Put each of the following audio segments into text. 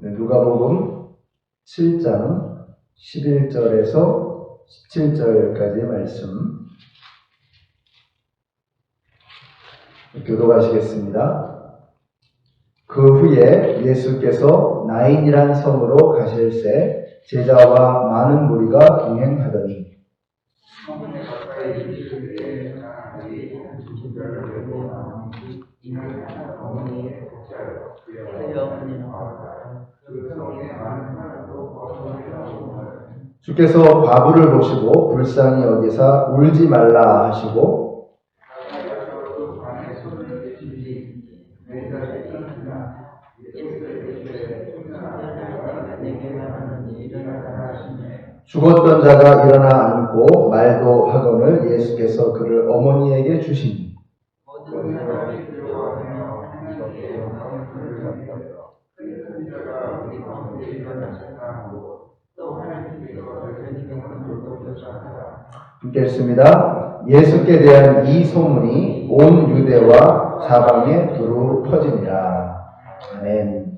누가복음 7장 11절에서 17절까지의 말씀 교독하시겠습니다. 그 후에 예수께서 나인이란 섬으로 가실새 제자와 많은 무리가 동행하더니 주께서 과부를 보시고 불쌍히 여기사 울지 말라 하시고 죽었던 자가 일어나 앉고 말도 하거늘 예수께서 그를 어머니에게 주시니 읽겠습니다. 예수께 대한 이 소문이 온 유대와 사방에 두루 퍼지니라. 아멘.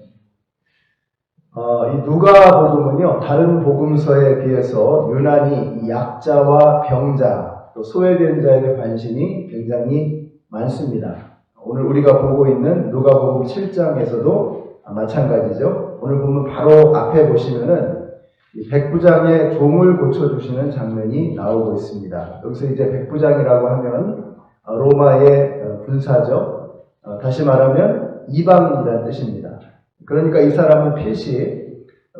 이 누가복음은요, 다른 복음서에 비해서 유난히 이 약자와 병자, 또 소외된 자에 관심이 굉장히 많습니다. 오늘 우리가 보고 있는 누가복음 7장에서도 마찬가지죠. 오늘 보면 바로 앞에 보시면은 백부장의 종을 고쳐주시는 장면이 나오고 있습니다. 여기서 이제 백부장이라고 하면 로마의 군사죠. 다시 말하면 이방인이라는 뜻입니다. 그러니까 이 사람은 필시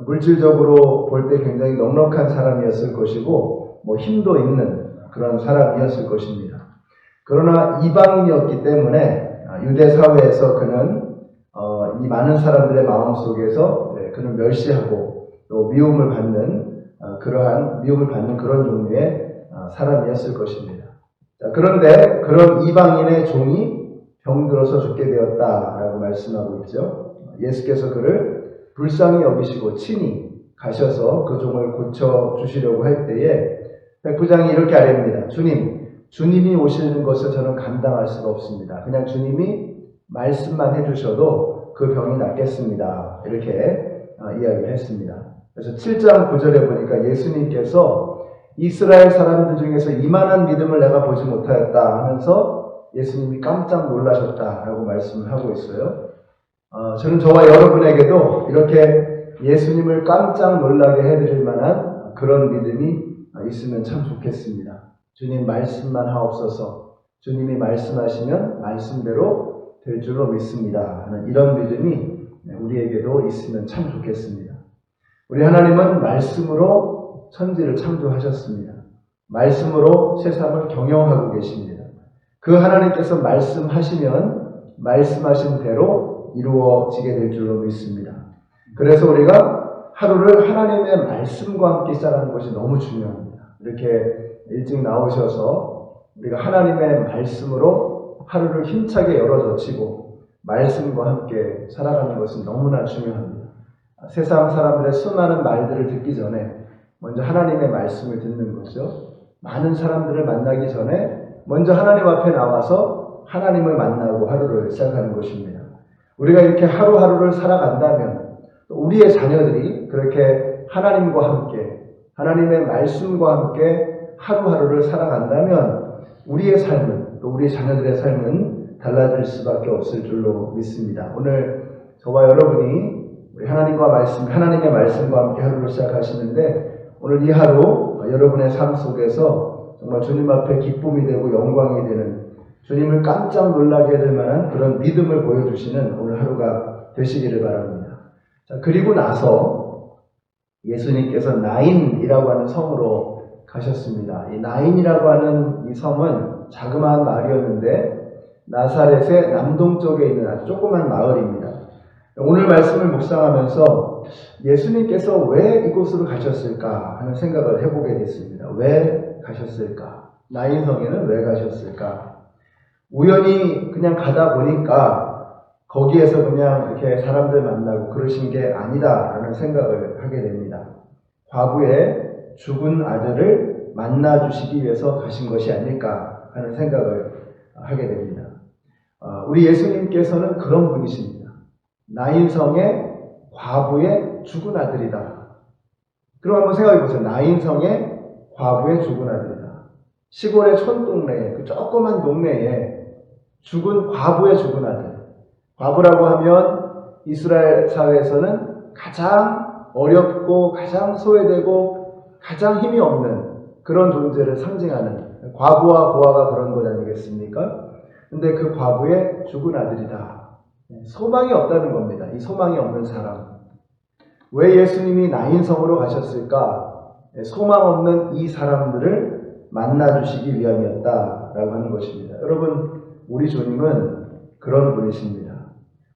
물질적으로 볼 때 굉장히 넉넉한 사람이었을 것이고 힘도 있는 그런 사람이었을 것입니다. 그러나 이방인이었기 때문에 유대 사회에서 그는 이 많은 사람들의 마음속에서 그는 멸시하고 또 미움을 받는 그런 종류의 사람이었을 것입니다. 그런데 그런 이방인의 종이 병들어서 죽게 되었다라고 말씀하고 있죠. 예수께서 그를 불쌍히 여기시고 친히 가셔서 그 종을 고쳐주시려고 할 때에 백부장이 이렇게 아뢰입니다. 주님이 오시는 것을 저는 감당할 수가 없습니다. 그냥 주님이 말씀만 해주셔도 그 병이 낫겠습니다. 이렇게 이야기를 했습니다. 그래서 7장 9절에 보니까 예수님께서 이스라엘 사람들 중에서 이만한 믿음을 내가 보지 못하였다 하면서 예수님이 깜짝 놀라셨다라고 말씀을 하고 있어요. 저는 저와 여러분에게도 이렇게 예수님을 깜짝 놀라게 해드릴 만한 그런 믿음이 있으면 참 좋겠습니다. 주님 말씀만 하옵소서. 주님이 말씀하시면 말씀대로 될 줄로 믿습니다 하는 이런 믿음이 우리에게도 있으면 참 좋겠습니다. 우리 하나님은 말씀으로 천지를 창조하셨습니다. 말씀으로 세상을 경영하고 계십니다. 그 하나님께서 말씀하시면 말씀하신 대로 이루어지게 될 줄로 믿습니다. 그래서 우리가 하루를 하나님의 말씀과 함께 시작하는 것이 너무 중요합니다. 이렇게 일찍 나오셔서 우리가 하나님의 말씀으로 하루를 힘차게 열어젖히고 말씀과 함께 살아가는 것은 너무나 중요합니다. 세상 사람들의 수많은 말들을 듣기 전에 먼저 하나님의 말씀을 듣는 거죠. 많은 사람들을 만나기 전에 먼저 하나님 앞에 나와서 하나님을 만나고 하루를 시작하는 것입니다. 우리가 이렇게 하루하루를 살아간다면 우리의 자녀들이 그렇게 하나님과 함께 하나님의 말씀과 함께 하루하루를 살아간다면 우리의 삶은 또 우리 자녀들의 삶은 달라질 수밖에 없을 줄로 믿습니다. 오늘 저와 여러분이 우리 하나님의 말씀과 함께 하루를 시작하시는데 오늘 이 하루 여러분의 삶 속에서 정말 주님 앞에 기쁨이 되고 영광이 되는 주님을 깜짝 놀라게 될 만한 그런 믿음을 보여주시는 오늘 하루가 되시기를 바랍니다. 자, 그리고 나서 예수님께서 나인이라고 하는 섬으로 가셨습니다. 이 나인이라고 하는 이 섬은 자그마한 마을이었는데 나사렛의 남동쪽에 있는 아주 조그만 마을입니다. 오늘 말씀을 묵상하면서 예수님께서 왜 이곳으로 가셨을까 하는 생각을 해보게 됐습니다. 왜 가셨을까? 나인성에는 왜 가셨을까? 우연히 그냥 가다 보니까 거기에서 그냥 이렇게 사람들 만나고 그러신 게 아니다라는 생각을 하게 됩니다. 과부의 죽은 아들을 만나주시기 위해서 가신 것이 아닐까 하는 생각을 하게 됩니다. 우리 예수님께서는 그런 분이십니다. 나인성의 과부의 죽은 아들이다. 그럼 한번 생각해 보세요. 나인성의 과부의 죽은 아들이다. 시골의 촌동네에, 그 조그만 동네에 죽은 과부의 죽은 아들. 과부라고 하면 이스라엘 사회에서는 가장 어렵고 가장 소외되고 가장 힘이 없는 그런 존재를 상징하는, 과부와 고아가 그런 것 아니겠습니까? 근데 그 과부의 죽은 아들이다. 소망이 없다는 겁니다. 이 소망이 없는 사람. 왜 예수님이 나인성으로 가셨을까? 소망 없는 이 사람들을 만나주시기 위함이었다라고 하는 것입니다. 여러분, 우리 주님은 그런 분이십니다.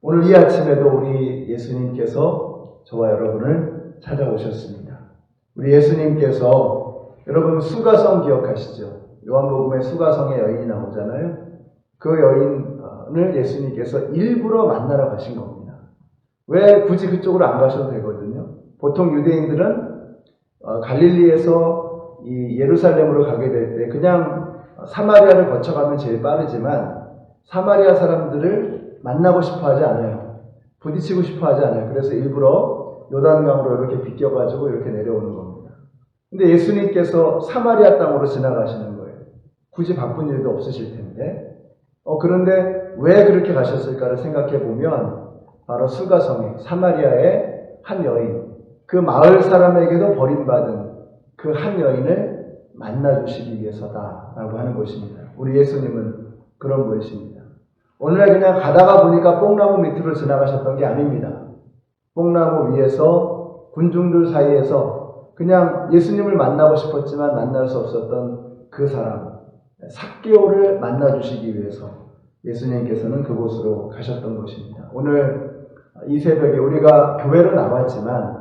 오늘 이 아침에도 우리 예수님께서 저와 여러분을 찾아오셨습니다. 우리 예수님께서, 여러분 수가성 기억하시죠? 요한복음에 수가성의 여인이 나오잖아요. 그 여인을 예수님께서 일부러 만나러 가신 겁니다. 왜 굳이 그쪽으로 안 가셔도 되거든요. 보통 유대인들은 갈릴리에서 이 예루살렘으로 가게 될 때 그냥 사마리아를 거쳐가면 제일 빠르지만 사마리아 사람들을 만나고 싶어 하지 않아요. 부딪히고 싶어 하지 않아요. 그래서 일부러 요단강으로 이렇게 비껴가지고 이렇게 내려오는 겁니다. 근데 예수님께서 사마리아 땅으로 지나가시는 거예요. 굳이 바쁜 일도 없으실 텐데. 그런데 왜 그렇게 가셨을까를 생각해 보면 바로 수가성에 사마리아의 한 여인, 그 마을 사람에게도 버림받은 그 한 여인을 만나주시기 위해서다라고 하는 것입니다. 우리 예수님은 그런 분이십니다. 오늘날 그냥 가다가 보니까 뽕나무 밑으로 지나가셨던 게 아닙니다. 뽕나무 위에서 군중들 사이에서 그냥 예수님을 만나고 싶었지만 만날 수 없었던 그 사람, 삭개오를 만나주시기 위해서 예수님께서는 그곳으로 가셨던 것입니다. 오늘 이 새벽에 우리가 교회로 나왔지만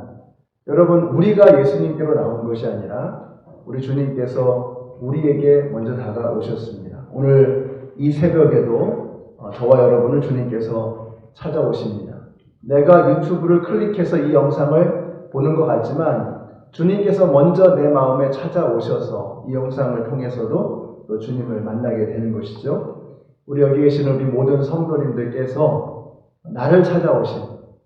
여러분, 우리가 예수님께로 나온 것이 아니라 우리 주님께서 우리에게 먼저 다가오셨습니다. 오늘 이 새벽에도 저와 여러분을 주님께서 찾아오십니다. 내가 유튜브를 클릭해서 이 영상을 보는 것 같지만 주님께서 먼저 내 마음에 찾아오셔서 이 영상을 통해서도 또 주님을 만나게 되는 것이죠. 우리 여기 계시는 우리 모든 성도님들께서 나를 찾아오신,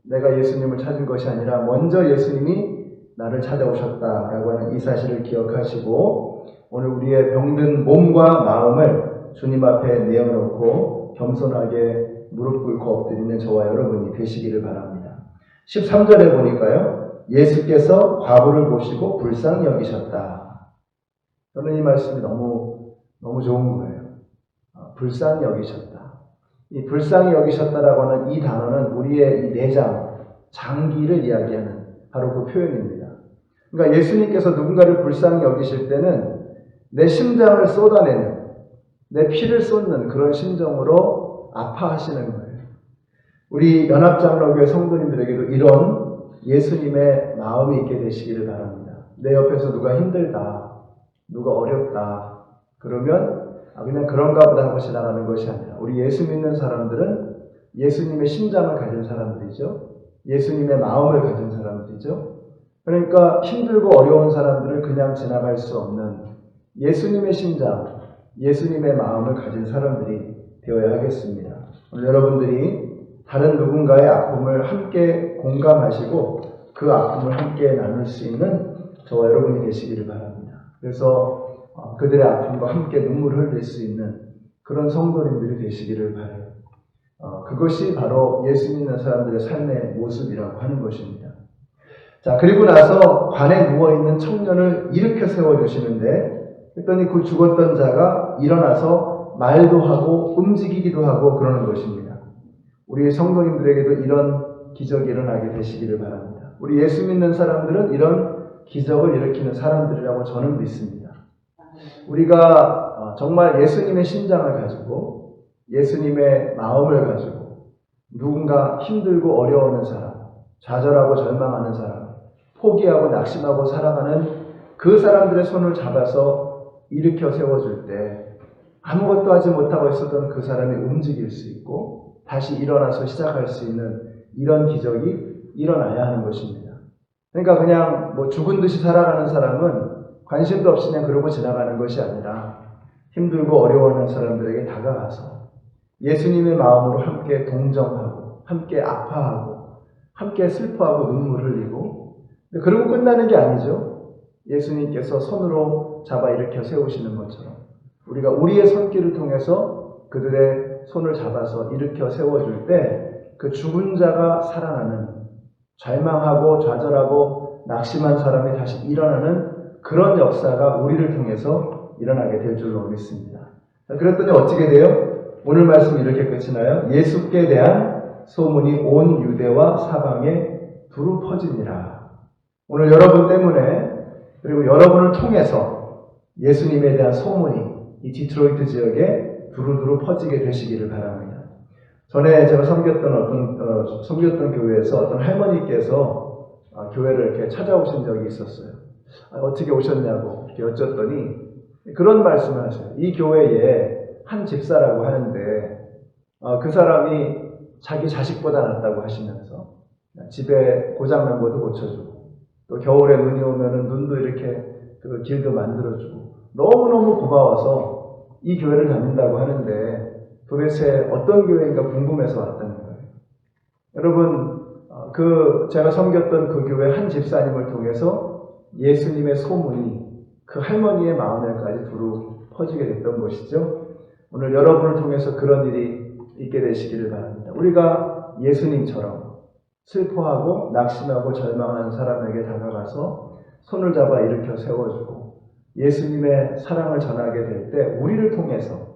내가 예수님을 찾은 것이 아니라 먼저 예수님이 나를 찾아오셨다라고 하는 이 사실을 기억하시고 오늘 우리의 병든 몸과 마음을 주님 앞에 내어놓고 겸손하게 무릎 꿇고 엎드리는 저와 여러분이 되시기를 바랍니다. 13절에 보니까요. 예수께서 과부를 보시고 불쌍히 여기셨다. 저는 이 말씀이 너무 좋은 거예요. 불쌍히 여기셨다. 이 불쌍히 여기셨다라고 하는 이 단어는 우리의 이 내장, 장기를 이야기하는 바로 그 표현입니다. 그러니까 예수님께서 누군가를 불쌍히 여기실 때는 내 심장을 쏟아내는, 내 피를 쏟는 그런 심정으로 아파하시는 거예요. 우리 연합장로교회 성도님들에게도 이런 예수님의 마음이 있게 되시기를 바랍니다. 내 옆에서 누가 힘들다, 누가 어렵다 그러면 그냥 그런가 보다 하고 지나가는 것이 아니라 우리 예수 믿는 사람들은 예수님의 심장을 가진 사람들이죠. 예수님의 마음을 가진 사람들이죠. 그러니까 힘들고 어려운 사람들을 그냥 지나갈 수 없는 예수님의 심장, 예수님의 마음을 가진 사람들이 되어야 하겠습니다. 오늘 여러분들이 다른 누군가의 아픔을 함께 공감하시고 그 아픔을 함께 나눌 수 있는 저와 여러분이 되시기를 바랍니다. 그래서 그들의 아픔과 함께 눈물을 흘릴 수 있는 그런 성도님들이 되시기를 바라요. 그것이 바로 예수 믿는 사람들의 삶의 모습이라고 하는 것입니다. 자, 그리고 나서 관에 누워있는 청년을 일으켜 세워주시는데 그랬더니 그 죽었던 자가 일어나서 말도 하고 움직이기도 하고 그러는 것입니다. 우리 성도님들에게도 이런 기적이 일어나게 되시기를 바랍니다. 우리 예수 믿는 사람들은 이런 기적을 일으키는 사람들이라고 저는 믿습니다. 우리가 정말 예수님의 심장을 가지고 예수님의 마음을 가지고 누군가 힘들고 어려워하는 사람, 좌절하고 절망하는 사람, 포기하고 낙심하고 살아가는 그 사람들의 손을 잡아서 일으켜 세워줄 때 아무것도 하지 못하고 있었던 그 사람이 움직일 수 있고 다시 일어나서 시작할 수 있는 이런 기적이 일어나야 하는 것입니다. 그러니까 그냥 죽은 듯이 살아가는 사람은 관심도 없이 그냥 그러고 지나가는 것이 아니라 힘들고 어려워하는 사람들에게 다가가서 예수님의 마음으로 함께 동정하고 함께 아파하고 함께 슬퍼하고 눈물 흘리고, 그러고 끝나는 게 아니죠. 예수님께서 손으로 잡아 일으켜 세우시는 것처럼 우리가 우리의 손길을 통해서 그들의 손을 잡아서 일으켜 세워줄 때 그 죽은 자가 살아나는, 절망하고 좌절하고 낙심한 사람이 다시 일어나는 그런 역사가 우리를 통해서 일어나게 될 줄로 믿습니다. 그랬더니 어떻게 돼요? 오늘 말씀 이렇게 끝이 나요. 예수께 대한 소문이 온 유대와 사방에 두루 퍼지니라. 오늘 여러분 때문에, 그리고 여러분을 통해서 예수님에 대한 소문이 이 디트로이트 지역에 두루두루 퍼지게 되시기를 바랍니다. 전에 제가 섬겼던 교회에서 어떤 할머니께서 교회를 이렇게 찾아오신 적이 있었어요. 어떻게 오셨냐고 이렇게 여쭸더니 그런 말씀을 하셔요. 이 교회에 한 집사라고 하는데 그 사람이 자기 자식보다 낫다고 하시면서 집에 고장난 것도 고쳐주고, 또 겨울에 눈이 오면은 눈도 이렇게 그 길도 만들어주고, 너무너무 고마워서 이 교회를 다닌다고 하는데 도대체 어떤 교회인가 궁금해서 왔다는 거예요. 여러분, 제가 섬겼던 그 교회 한 집사님을 통해서 예수님의 소문이 그 할머니의 마음에까지 두루 퍼지게 됐던 것이죠. 오늘 여러분을 통해서 그런 일이 있게 되시기를 바랍니다. 우리가 예수님처럼 슬퍼하고 낙심하고 절망하는 사람에게 다가가서 손을 잡아 일으켜 세워주고 예수님의 사랑을 전하게 될 때 우리를 통해서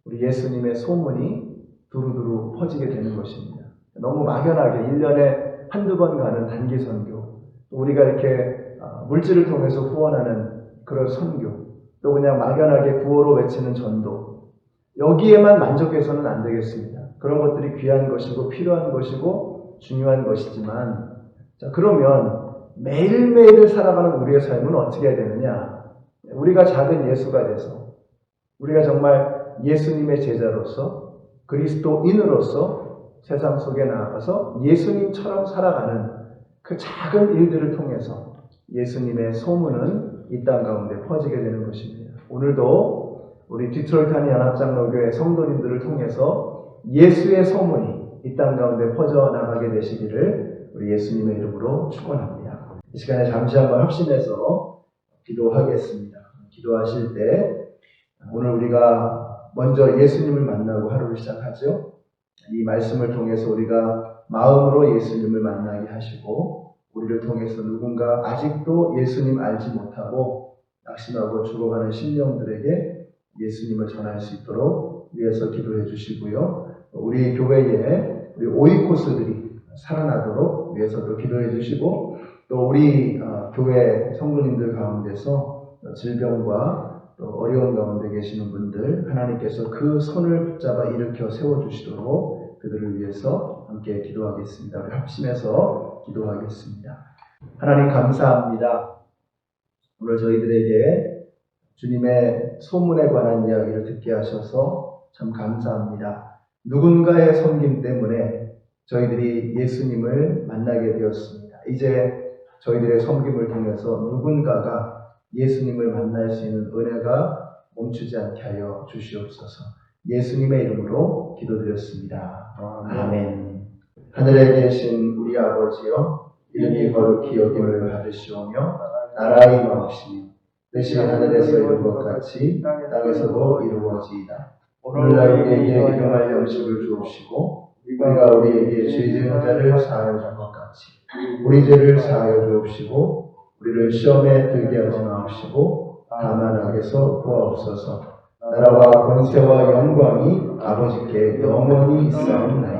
우리 예수님의 소문이 두루두루 퍼지게 되는 것입니다. 너무 막연하게 1년에 한두 번 가는 단기 선교, 우리가 이렇게 물질을 통해서 후원하는 그런 선교, 또 그냥 막연하게 구호로 외치는 전도, 여기에만 만족해서는 안 되겠습니다. 그런 것들이 귀한 것이고 필요한 것이고 중요한 것이지만, 자, 그러면 매일매일을 살아가는 우리의 삶은 어떻게 해야 되느냐? 우리가 작은 예수가 돼서, 우리가 정말 예수님의 제자로서 그리스도인으로서 세상 속에 나아가서 예수님처럼 살아가는 그 작은 일들을 통해서 예수님의 소문은 이 땅 가운데 퍼지게 되는 것입니다. 오늘도 우리 디트로이트 한인연합장로교회 성도님들을 통해서 예수의 소문이 이 땅 가운데 퍼져나가게 되시기를 우리 예수님의 이름으로 축원합니다. 이 시간에 잠시 한번 합심해서 기도하겠습니다. 기도하실 때 오늘 우리가 먼저 예수님을 만나고 하루를 시작하죠. 이 말씀을 통해서 우리가 마음으로 예수님을 만나게 하시고, 우리를 통해서 누군가 아직도 예수님 알지 못하고 낙심하고 죽어가는 심령들에게 예수님을 전할 수 있도록 위해서 기도해 주시고요. 우리 교회에 우리 오이코스들이 살아나도록 위해서도 기도해 주시고, 또 우리 교회 성도님들 가운데서 질병과 또 어려운 가운데 계시는 분들 하나님께서 그 손을 붙잡아 일으켜 세워주시도록 그들을 위해서 함께 기도하겠습니다. 우리 합심해서 기도하겠습니다. 하나님 감사합니다. 오늘 저희들에게 주님의 소문에 관한 이야기를 듣게 하셔서 참 감사합니다. 누군가의 섬김 때문에 저희들이 예수님을 만나게 되었습니다. 이제 저희들의 섬김을 통해서 누군가가 예수님을 만날 수 있는 은혜가 멈추지 않게 하여 주시옵소서. 예수님의 이름으로 기도드렸습니다. 아멘. 하늘에 계신 우리 아버지여, 이름이 거룩히 여김을 받으시오며 나라가 임하옵시며 뜻이 하늘에서 이룬 것 같이 땅에서도 이루어지이다. 오늘날 우리에게 일용할 양식을 주옵시고, 우리가 우리에게 죄 지은 자를 사하여 준 것 같이 우리 죄를 사하여 주옵시고, 우리를 시험에 들게 하지 마옵시고 다만 악에서 구하옵소서. 나라와 권세와 영광이 아버지께 영원히 있사옵나이다.